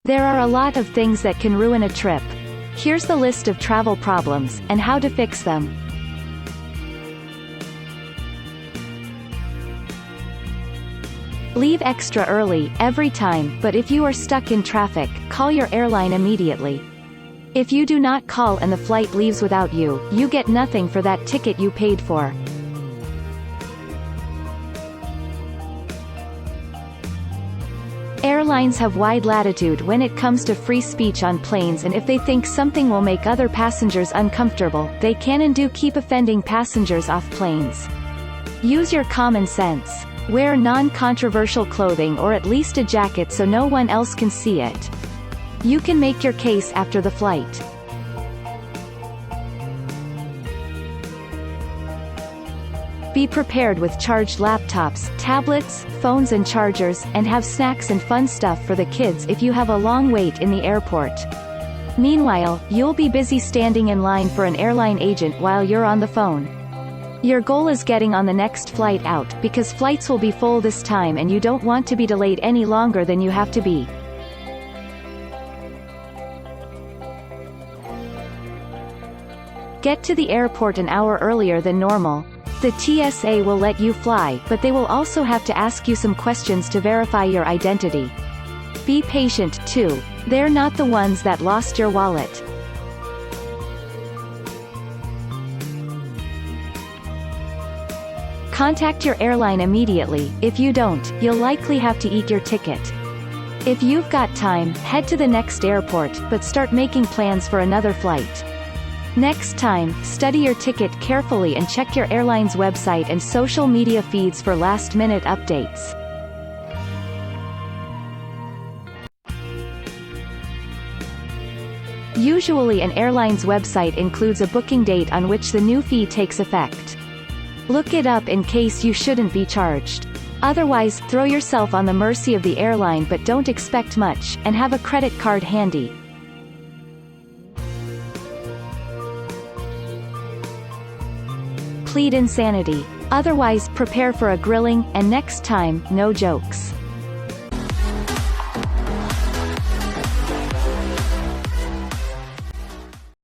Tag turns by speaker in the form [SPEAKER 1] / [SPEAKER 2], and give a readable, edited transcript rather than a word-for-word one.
[SPEAKER 1] There are a lot of things that can ruin a trip. Here's the list of travel problems, and how to fix them. Leave extra early, every time, but if you are stuck in traffic, call your airline immediately. If you do not call and the flight leaves without you, you get nothing for that ticket you paid for. Airlines have wide latitude when it comes to free speech on planes, and if they think something will make other passengers uncomfortable, they can and do keep offending passengers off planes. Use your common sense. Wear non-controversial clothing or at least a jacket so no one else can see it. You can make your case after the flight. Be prepared with charged laptops, tablets, phones and chargers, and have snacks and fun stuff for the kids if you have a long wait in the airport. Meanwhile, you'll be busy standing in line for an airline agent while you're on the phone. Your goal is getting on the next flight out, because flights will be full this time and you don't want to be delayed any longer than you have to be. Get to the airport an hour earlier than normal. The TSA will let you fly, but they will also have to ask you some questions to verify your identity. Be patient, too. They're not the ones that lost your wallet. Contact your airline immediately. If you don't, you'll likely have to eat your ticket. If you've got time, head to the next airport, but start making plans for another flight. Next time, study your ticket carefully and check your airline's website and social media feeds for last-minute updates. Usually an airline's website includes a booking date on which the new fee takes effect. Look it up in case you shouldn't be charged. Otherwise, throw yourself on the mercy of the airline, but don't expect much, and have a credit card handy. Plead insanity. Otherwise, prepare for a grilling, and next time, no jokes.